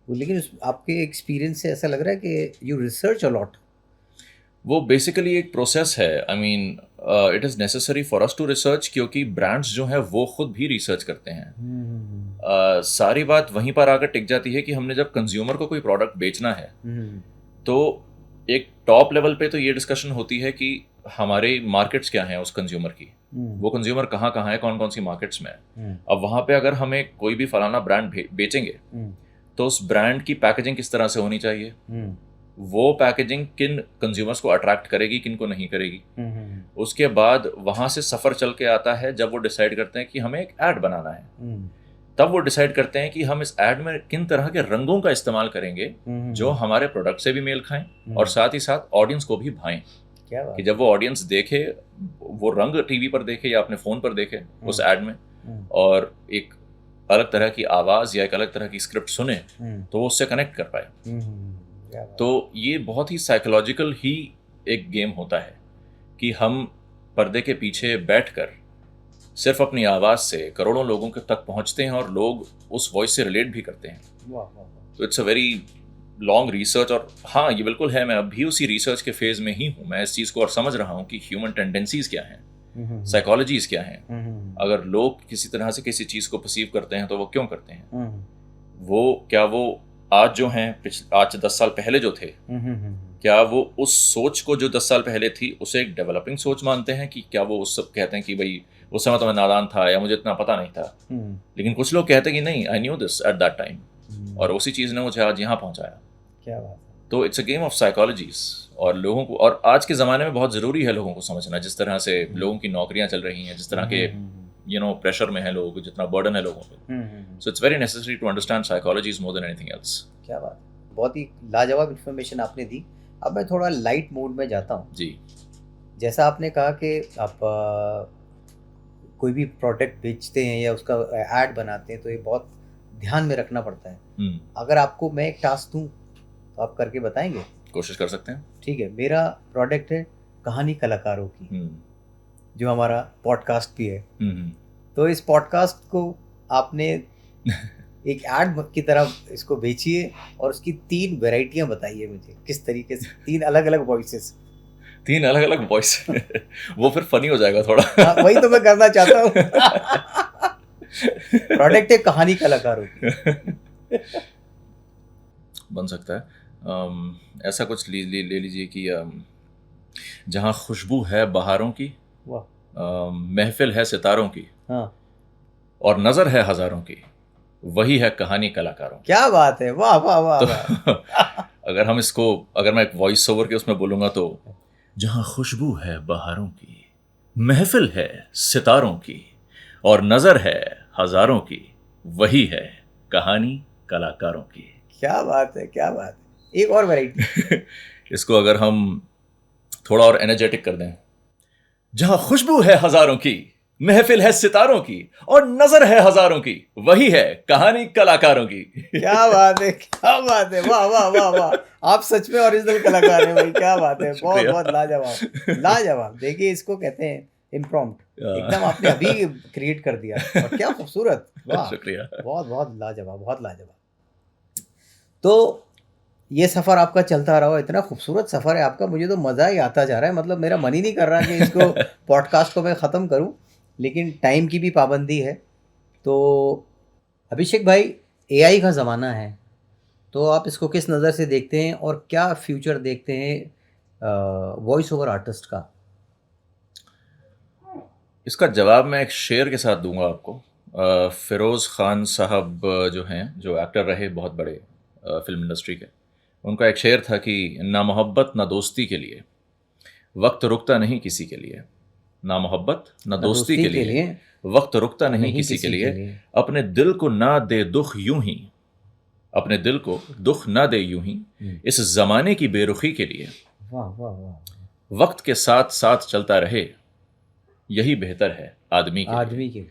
लेकिन आपके एक्सपीरियंस से ऐसा लग रहा है कि यू रिसर्च अ लॉट। वो बेसिकली एक प्रोसेस है। I mean it is necessary for us to research, क्योंकि ब्रांड्स जो हैं वो खुद भी रिसर्च करते हैं। सारी बात वहीं पर आकर टिक जाती है कि हमने जब कंज्यूमर को कोई प्रोडक्ट बेचना है, तो एक टॉप लेवल पे तो ये डिस्कशन होती है कि हमारे मार्केट्स क्या हैं उस कंज्यूमर की, वो कंज्यूमर कहाँ कहाँ है, कौन कौन सी मार्केट्स में है। अब वहाँ पे अगर हमें कोई भी फलाना ब्रांड बेचेंगे तो उस ब्रांड की पैकेजिंग किस तरह से होनी चाहिए, वो पैकेजिंग किन कंज्यूमर्स को अट्रैक्ट करेगी, किन को नहीं करेगी। उसके बाद वहाँ से सफ़र चल के आता है जब वो डिसाइड करते हैं कि हमें एक ऐड बनाना है, तब वो डिसाइड करते हैं कि हम इस ऐड में किन तरह के रंगों का इस्तेमाल करेंगे जो हमारे प्रोडक्ट से भी मेल खाएं और साथ ही साथ ऑडियंस को भी भाएं। क्या बात कि जब वो ऑडियंस देखे, वो रंग टीवी पर देखे या अपने फ़ोन पर देखे उस ऐड में, और एक अलग तरह की आवाज़ या एक अलग तरह की स्क्रिप्ट सुने तो वो उससे कनेक्ट कर पाए। तो ये बहुत ही साइकोलॉजिकल ही एक गेम होता है कि हम पर्दे के पीछे बैठकर सिर्फ अपनी आवाज़ से करोड़ों लोगों के तक पहुंचते हैं और लोग उस वॉइस से रिलेट भी करते हैं। तो it's a very long research, और हाँ ये बिल्कुल है, मैं अभी उसी रिसर्च के फेज में ही हूँ। मैं इस चीज़ को और समझ रहा हूँ कि ह्यूमन टेंडेंसीज क्या हैं, साइकोलॉजीज क्या हैं, अगर लोग किसी तरह से किसी चीज़ को परसीव करते हैं तो वो क्यों करते हैं, वो क्या वो आज जो हैं आज से 10 साल पहले जो थे, क्या वो उस सोच को जो 10 साल पहले थी उसे एक डेवलपिंग सोच मानते हैं, कि क्या वो उस सब कहते हैं कि भाई उस समय तो मैं नादान था या मुझे इतना पता नहीं था। लेकिन कुछ लोग कहते हैं कि नहीं, I knew this at that time, और उसी चीज़ ने मुझे आज यहाँ पहुँचाया। क्या बात। तो it's a game of psychologies, और लोगों को, और आज के ज़माने में बहुत ज़रूरी है लोगों को समझना, जिस तरह से लोगों की नौकरियाँ चल रही हैं, जिस तरह के प्रेशर में है लोग, जितना बर्डन है लोगों पे। So it's very necessary to understand psychologies more than anything else. क्या बात, बहुत ही लाजवाब इन्फॉर्मेशन आपने दी। अब मैं थोड़ा लाइट मूड में जाता हूँ जी। जैसा आपने कहा कि आप कोई भी प्रोडक्ट बेचते हैं या उसका ऐड बनाते हैं तो ये बहुत ध्यान में रखना पड़ता है। अगर आपको मैं एक टास्क दूँ तो आप करके बताएंगे? कोशिश कर सकते हैं। ठीक है, मेरा प्रोडक्ट है कहानी कलाकारों की, जो हमारा पॉडकास्ट भी है। तो इस पॉडकास्ट को आपने एक ऐड की तरह इसको बेचिए और उसकी 3 वैरायटियां बताइए मुझे, किस तरीके से 3 अलग अलग वॉइसेस। 3 अलग अलग वॉइस वो फिर फनी हो जाएगा थोड़ा। हाँ, वही तो मैं करना चाहता हूँ। प्रोडक्ट है कहानी कलाकारों की। बन सकता है। ऐसा कुछ ले लीजिए कि जहाँ खुशबू है बहारों की, महफिल है सितारों की, हाँ, और नज़र है हज़ारों की, वही है कहानी कलाकारों की। क्या बात है, वाह वाह वाह, तो वाह। अगर मैं एक वॉइस ओवर के उसमें बोलूँगा तो, जहाँ खुशबू है बहारों की, महफिल है सितारों की, और नज़र है हज़ारों की, वही है कहानी कलाकारों की। क्या बात है, क्या बात है। एक और वैरायटी। इसको अगर हम थोड़ा और एनर्जेटिक कर दें, जहां खुशबू है हजारों की, महफिल है सितारों की, और नजर है हजारों की, वही है कहानी कलाकारों की। क्या बात है, क्या बात है, वाह वाह वाह वाह। आप सच में ओरिजिनल कलाकार हैं भाई, क्या बात है, बहुत बहुत लाजवाब लाजवाब। देखिए इसको कहते हैं इम्प्रॉम्प्ट, एकदम आपने अभी क्रिएट कर दिया, और क्या खूबसूरत, वाह, शुक्रिया। बहुत बहुत लाजवाब, बहुत लाजवाब। तो ये सफ़र आपका चलता रहा, इतना खूबसूरत सफ़र है आपका, मुझे तो मज़ा ही आता जा रहा है। मतलब मेरा मन ही नहीं कर रहा कि इसको पॉडकास्ट को मैं ख़त्म करूं, लेकिन टाइम की भी पाबंदी है। तो अभिषेक भाई, एआई का ज़माना है, तो आप इसको किस नज़र से देखते हैं और क्या फ्यूचर देखते हैं वॉइस ओवर आर्टिस्ट का? इसका जवाब मैं एक शेर के साथ दूंगा आपको। फ़िरोज़ ख़ान साहब जो हैं, जो एक्टर रहे बहुत बड़े फिल्म इंडस्ट्री के, उनका एक शेर था कि ना मोहब्बत ना दोस्ती के लिए वक्त रुकता नहीं किसी के लिए, ना मोहब्बत ना दोस्ती के लिए वक्त रुकता नहीं किसी के लिए, अपने दिल को ना दे दुख यूं ही, अपने दिल को दुख ना दे यूं ही, इस ज़माने की बेरुखी के लिए, वाह वाह वाह, वक्त के साथ साथ चलता रहे, यही बेहतर है आदमी के लिए।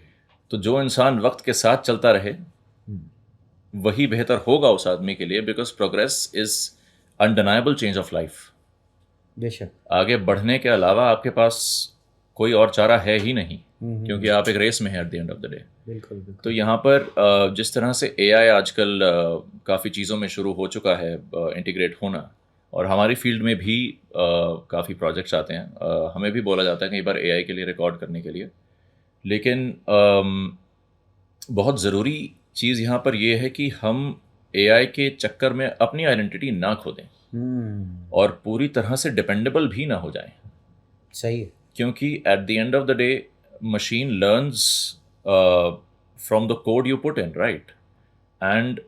तो जो इंसान वक्त के साथ चलता रहे वही बेहतर होगा उस आदमी के लिए, because progress is undeniable change of life. बेशक, आगे बढ़ने के अलावा आपके पास कोई और चारा है ही नहीं, क्योंकि आप एक रेस में हैं eight the end of the day. बिल्कुल बिल्कुल। तो यहाँ पर जिस तरह से एआई आजकल काफ़ी चीज़ों में शुरू हो चुका है इंटीग्रेट होना, और हमारी फील्ड में भी काफ़ी प्रोजेक्ट्स आते हैं। हमें भी बोला जाता है कई बार एआई के लिए रिकॉर्ड करने के लिए, लेकिन बहुत ज़रूरी चीज़ यहाँ पर यह है कि हम एआई के चक्कर में अपनी आइडेंटिटी ना खो दें और पूरी तरह से डिपेंडेबल भी ना हो जाएं। सही है। क्योंकि at the end of the day machine learns from the code you put in, right? And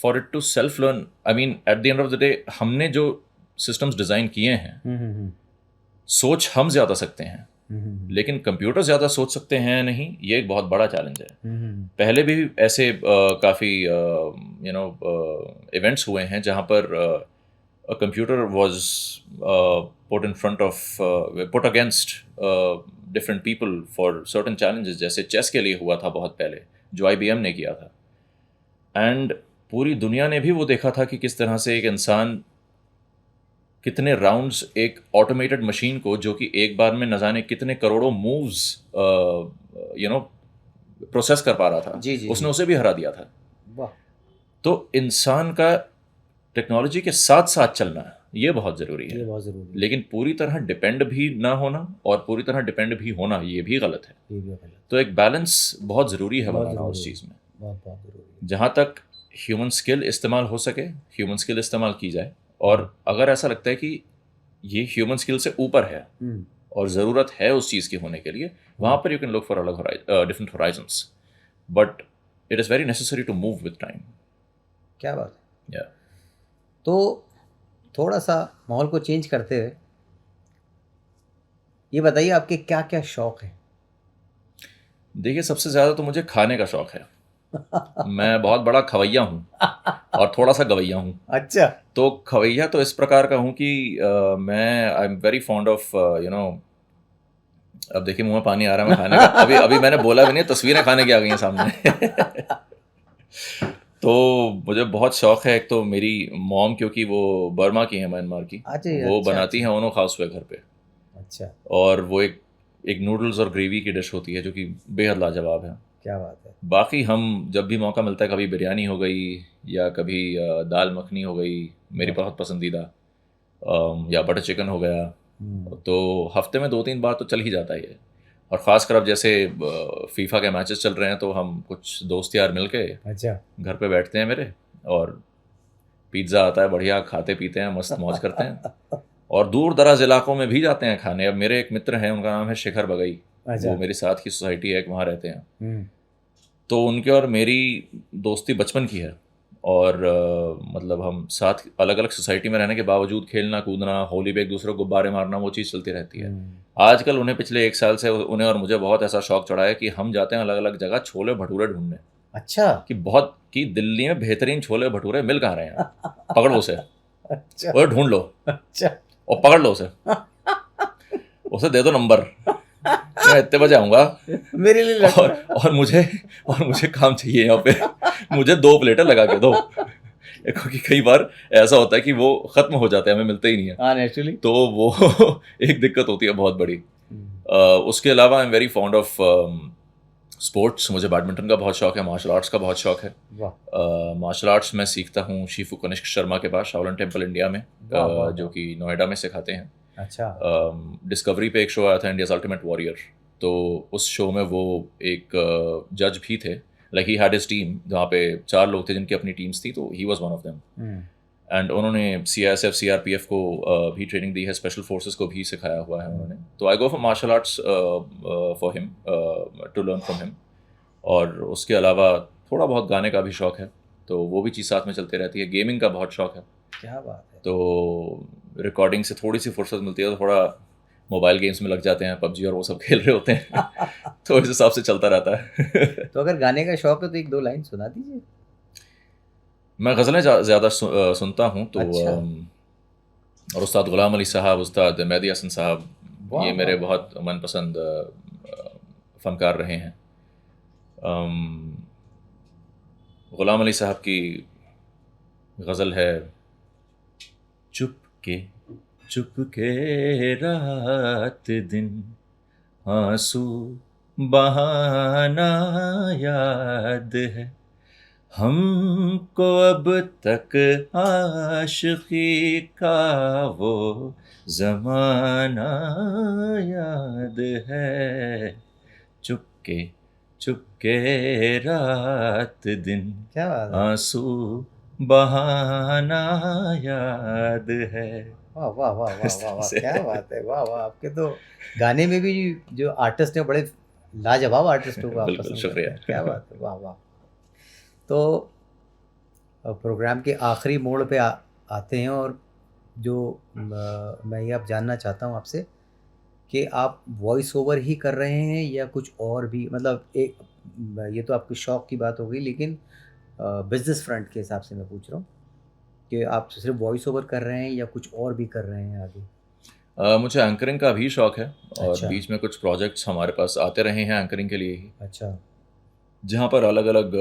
for it to self learn, I mean at the end of the day हमने जो सिस्टम्स डिज़ाइन किए हैं, सोच हम ज़्यादा सकते हैं, लेकिन कंप्यूटर ज़्यादा सोच सकते हैं नहीं, ये एक बहुत बड़ा चैलेंज है। पहले भी ऐसे काफ़ी इवेंट्स हुए हैं जहाँ पर computer was put in front of put against different people for certain challenges, जैसे चेस के लिए हुआ था बहुत पहले, जो IBM ने किया था। एंड पूरी दुनिया ने भी वो देखा था कि किस तरह से एक इंसान कितने राउंड्स एक ऑटोमेटेड मशीन को, जो कि एक बार में न जाने कितने करोड़ों मूव्स प्रोसेस कर पा रहा था, जी, जी, उसने जी। उसे भी हरा दिया था। वाह। तो इंसान का टेक्नोलॉजी के साथ साथ चलना ये बहुत ज़रूरी ये है, बहुत ज़रूरी है। लेकिन पूरी तरह डिपेंड भी ना होना और पूरी तरह डिपेंड भी होना ये भी गलत है। ये भी गलत। तो एक बैलेंस बहुत ज़रूरी है बहुत बनाना उस ज़रूरी चीज़ में, बहुत बहुत ज़रूरी है। जहाँ तक ह्यूमन स्किल इस्तेमाल हो सके ह्यूमन स्किल इस्तेमाल की जाए, और अगर ऐसा लगता है कि ये ह्यूमन स्किल से ऊपर है और ज़रूरत है उस चीज़ के होने के लिए, वहाँ पर यू कैन लुक फॉर अलग different horizons, but it is very necessary to move with time. क्या बात है। या तो थोड़ा सा माहौल को चेंज करते हुए ये बताइए आपके क्या क्या शौक हैं? देखिए, सबसे ज़्यादा तो मुझे खाने का शौक है। मैं बहुत बड़ा खवैया हूँ और थोड़ा सा गवैया हूँ। अच्छा। तो खवैया तो इस प्रकार का हूँ कि मैं I am very fond of अब देखिए मुंह में पानी आ रहा है, मैं खाने का अभी अभी मैंने बोला भी नहीं, तस्वीरें खाने की आ गई हैं सामने। तो मुझे बहुत शौक है। एक तो मेरी मॉम, क्योंकि वो बर्मा की है, म्यांमार की, अच्छा, वो अच्छा, बनाती हैं अच्छा। उनो खास हुए घर पे, अच्छा, और वो एक नूडल्स और ग्रेवी की डिश होती है जो कि बेहद लाजवाब है। क्या बात है। बाकी हम जब भी मौका मिलता है, कभी बिरयानी हो गई या कभी दाल मखनी हो गई मेरी बहुत पसंदीदा, या बटर चिकन हो गया, तो हफ्ते में 2-3 बार तो चल ही जाता है ये। और ख़ासकर अब जैसे फीफा के मैचेस चल रहे हैं, तो हम कुछ दोस्त यार मिल के अच्छा। घर पे बैठते हैं मेरे, और पिज़्ज़ा आता है, बढ़िया खाते पीते हैं, मस्त मौज करते हैं। और दूर दराज इलाकों में भी जाते हैं खाने। अब मेरे एक मित्र हैं, उनका नाम है शिखर बगई, अच्छा। वो मेरी साथ की सोसाइटी है, एक वहाँ रहते हैं। हम्म। तो उनके और मेरी दोस्ती बचपन की है, और मतलब हम साथ अलग अलग सोसाइटी में रहने के बावजूद खेलना कूदना, होली पे एक दूसरे को गुब्बारे मारना, वो चीज़ चलती रहती है। आजकल उन्हें पिछले 1 साल से उन्हें और मुझे बहुत ऐसा शौक चढ़ा है कि हम जाते हैं अलग अलग जगह छोले भटूरे ढूंढने, अच्छा। कि दिल्ली में बेहतरीन छोले भटूरे मिल कहाँ रहे हैं, पकड़ लो उसे, अच्छा। और ढूंढ लो अच्छा। और पकड़ लो उसे दे दो नंबर, मैं इतने बजे आऊँगा, मेरे लिए लग और मुझे काम चाहिए यहाँ पे, मुझे 2 प्लेटें लगा के दो, क्योंकि कई बार ऐसा होता है कि वो ख़त्म हो जाते हैं, हमें मिलते ही नहीं है, हाँ, नेचुरली। तो वो एक दिक्कत होती है बहुत बड़ी। उसके अलावा I am very fond of sports. मुझे बैडमिंटन का बहुत शौक है, मार्शल आर्ट्स का बहुत शौक है। वाह। मार्शल आर्ट्स मैं सीखता हूँ शिफू कनिष्क शर्मा के पास, शाओलिन टेम्पल इंडिया में, वाह, वाह, जो वाह। कि नोएडा में सिखाते हैं। अच्छा। डिस्कवरी पे एक शो आया था, इंडियाज़ अल्टीमेट वॉरियर, तो उस शो में वो एक जज भी थे, like he had his team, जहाँ पे 4 लोग थे जिनकी अपनी टीम्स थी, तो he was one of them. And उन्होंने CISF CRPF को भी ट्रेनिंग दी है, स्पेशल फोर्सेस को भी सिखाया हुआ है उन्होंने। तो I go for martial arts for him, to learn from him. और उसके अलावा थोड़ा बहुत गाने का भी शौक है, तो वो भी चीज़ साथ में चलती रहती है। गेमिंग का बहुत शौक है, क्या बात है। तो रिकॉर्डिंग से थोड़ी सी फुर्सत मिलती है तो थोड़ा मोबाइल गेम्स में लग जाते हैं, PUBG और वो सब खेल रहे होते हैं। तो इस हिसाब से चलता रहता है। तो अगर गाने का शौक है तो 1-2 लाइन सुना दीजिए। मैं गज़लें ज़्यादा सुनता हूँ, तो अच्छा। और उस्ताद ग़ुलाम अली साहब, उस्ताद मेहदी हसन साहब, वाह, ये मेरे वाह। बहुत मनपसंद फ़नकार रहे हैं। ग़ुलाम अली साहब की गज़ल है, चुपके चुपके रात दिन आंसू बहाना याद है, हमको अब तक आशिकी का वो ज़माना याद है, चुपके चुपके रात दिन क्या बात है। आंसू बहाना याद है। वाह वाह वाह वाह इस वाह तरह वाह, से। क्या बात है, वाह वाह, आपके तो गाने में भी जो आर्टिस्ट हैं बड़े लाजवाब आर्टिस्टों को आप बिल्कुल, पसंद करते शुक्रिया। हैं, क्या बात है, वाह वाह। तो प्रोग्राम के आखिरी मोड़ पे आते हैं, और जो मैं ये अब जानना चाहता हूँ आपसे कि आप वॉइस ओवर ही कर रहे हैं या कुछ और भी, मतलब एक ये तो आपके शौक की बात हो गई, लेकिन बिजनेस फ्रंट के हिसाब से मैं पूछ रहा हूँ कि आप सिर्फ वॉइस ओवर कर रहे हैं या कुछ और भी कर रहे हैं आगे? मुझे एंकरिंग का भी शौक है, और अच्छा, बीच में कुछ प्रोजेक्ट्स हमारे पास आते रहे हैं एंकरिंग के लिए ही, अच्छा। जहाँ पर अलग अलग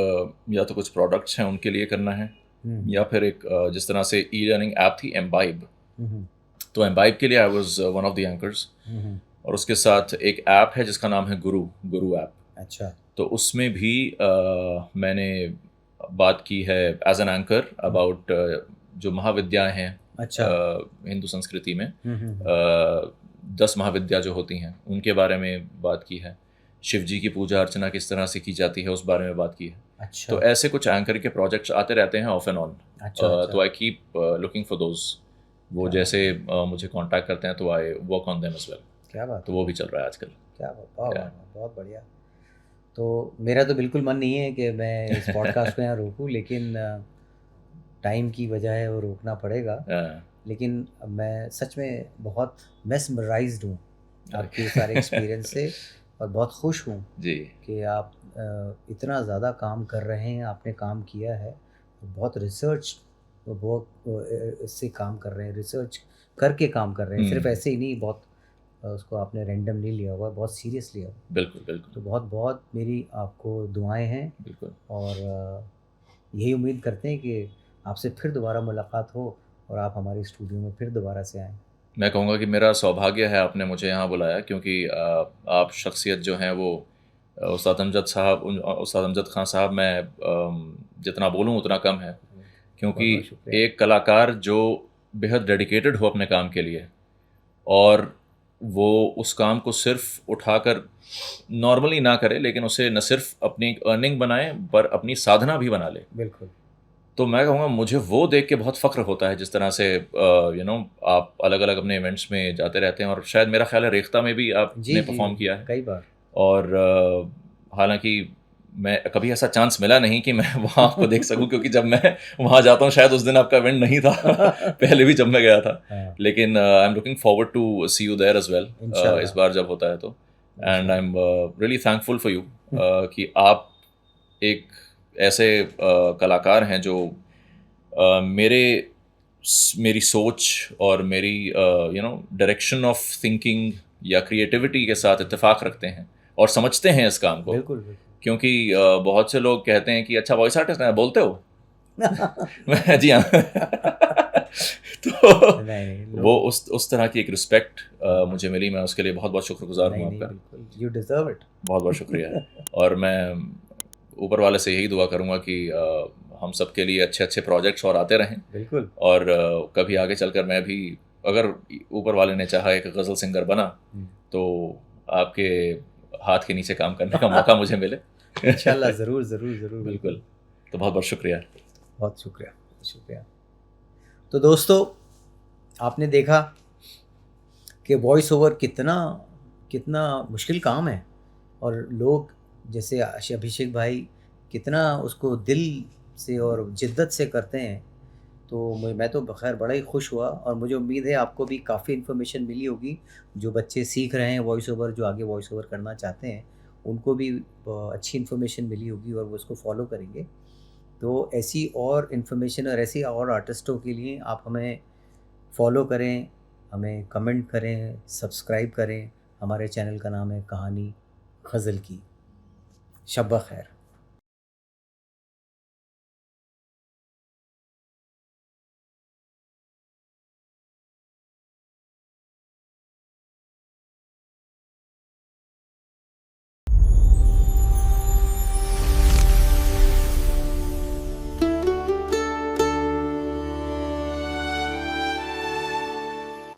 या तो कुछ प्रोडक्ट्स हैं उनके लिए करना है, हुँ, या फिर एक जिस तरह से ई लर्निंग ऐप थी एम्बाइब, हुँ, हुँ, तो एम्बाइब के लिए I was one of the anchors. हुँ, हुँ। और उसके साथ एक ऐप है जिसका नाम है गुरु, गुरु ऐप। अच्छा। तो उसमें भी मैंने बात की है एज एन एंकर अबाउट जो महाविद्याएं हैं अच्छा। हिंदू संस्कृति में, हुँ, हुँ, हुँ। 10 महाविद्या जो होती हैं उनके बारे में बात की है। शिव जी की पूजा अर्चना किस तरह से की जाती है उस बारे में बात की है। अच्छा, तो ऐसे कुछ एंकर के प्रोजेक्ट्स आते रहते हैं ऑफ एंड ऑन। अच्छा, अच्छा। तो I keep looking for those. वो क्या जैसे मुझे कांटेक्ट करते हैं तो I work on them as well. क्या बात तो है, वो भी चल रहा है आजकल। क्या बात, वाह, वाह, Yeah. वाह, बहुत बढ़िया। तो मेरा तो बिल्कुल मन नहीं है कि मैं इस पॉडकास्ट को यहाँ रोकूँ, लेकिन टाइम की वजह है, वो रोकना पड़ेगा। लेकिन मैं सच में बहुत मेस्मराइज्ड हूँ आपके ये सारे एक्सपीरियंस से, और बहुत खुश हूँ जी, कि आप इतना ज़्यादा काम कर रहे हैं, आपने काम किया है, बहुत रिसर्च, बहुत इससे काम कर रहे हैं, रिसर्च करके काम कर रहे हैं, सिर्फ ऐसे ही नहीं, बहुत उसको आपने रैंडम नहीं लिया हुआ, बहुत सीरियस लिया हुआ। बिल्कुल बिल्कुल तो बहुत बहुत मेरी आपको दुआएं हैं, बिल्कुल। और यही उम्मीद करते हैं कि आपसे फिर दोबारा मुलाकात हो और आप हमारे स्टूडियो में फिर दोबारा से आएँ। मैं कहूँगा कि मेरा सौभाग्य है आपने मुझे यहाँ बुलाया, क्योंकि आप शख्सियत जो हैं वो उस्ताद अमजद साहब, उस्ताद अमजद खान साहब, मैं जितना बोलूँ उतना कम है, क्योंकि बहुत शुक्रिया। एक कलाकार जो बेहद डेडिकेटेड हो अपने काम के लिए, और वो उस काम को सिर्फ उठाकर नॉर्मली ना करे, लेकिन उसे न सिर्फ अपनी अर्निंग बनाए पर अपनी साधना भी बना ले। बिल्कुल। तो मैं कहूँगा मुझे वो देख के बहुत फ़ख्र होता है, जिस तरह से आप अलग अलग अपने इवेंट्स में जाते रहते हैं, और शायद मेरा ख्याल है रेख्ता में भी जी, आपने जी, परफॉर्म किया है। कई बार। और हालांकि मैं कभी ऐसा चांस मिला नहीं कि मैं वहाँ आपको देख सकूं, क्योंकि जब मैं वहाँ जाता हूँ शायद उस दिन आपका इवेंट नहीं था पहले भी जब मैं गया था। हाँ, लेकिन I am looking forward to see you there as well इंशाल्लाह। इस बार जब होता है तो। एंड आई इंशाल्लाह। Am really thankful for you कि आप एक ऐसे कलाकार हैं जो मेरी सोच और मेरी डायरेक्शन ऑफ थिंकिंग या क्रिएटिविटी के साथ इत्तेफाक रखते हैं और समझते हैं इस काम को। बिल्कुल, बिल्कुल। क्योंकि बहुत से लोग कहते हैं कि अच्छा वॉइस आर्टिस्ट है, बोलते हो? जी हाँ। तो नहीं, नहीं, वो लोग, उस तरह की एक रिस्पेक्ट मुझे मिली, मैं उसके लिए बहुत बहुत शुक्रगुजार नहीं, हूँ नहीं, आपका। बिल्कुल, यू डिज़र्व इट। बहुत बहुत शुक्रिया। और मैं ऊपर वाले से यही दुआ करूँगा कि हम सब के लिए अच्छे अच्छे प्रोजेक्ट्स और आते रहें, बिल्कुल। और कभी आगे चलकर मैं भी, अगर ऊपर वाले ने चाहा एक गज़ल सिंगर बना, तो आपके हाथ के नीचे काम करने का मौका मुझे मिले। इंशाल्लाह, ज़रूर, ज़रूर, ज़रूर, बिल्कुल। तो बहुत बहुत शुक्रिया। बहुत शुक्रिया, शुक्रिया। तो दोस्तों, आपने देखा कि वॉइस ओवर कितना कितना मुश्किल काम है, और लोग जैसे अभिषेक भाई कितना उसको दिल से और जिद्दत से करते हैं। तो मैं तो खैर बड़ा ही खुश हुआ, और मुझे उम्मीद है आपको भी काफ़ी इन्फॉर्मेशन मिली होगी। जो बच्चे सीख रहे हैं वॉइस ओवर, जो आगे वॉइस ओवर करना चाहते हैं, उनको भी अच्छी इन्फॉर्मेशन मिली होगी, और वो उसको फॉलो करेंगे। तो ऐसी और इन्फॉर्मेशन और ऐसी और आर्टिस्टों के लिए आप हमें फॉलो करें, हमें कमेंट करें, सब्सक्राइब करें। हमारे चैनल का नाम है कहानी ग़ज़ल की। शब ख़ैर।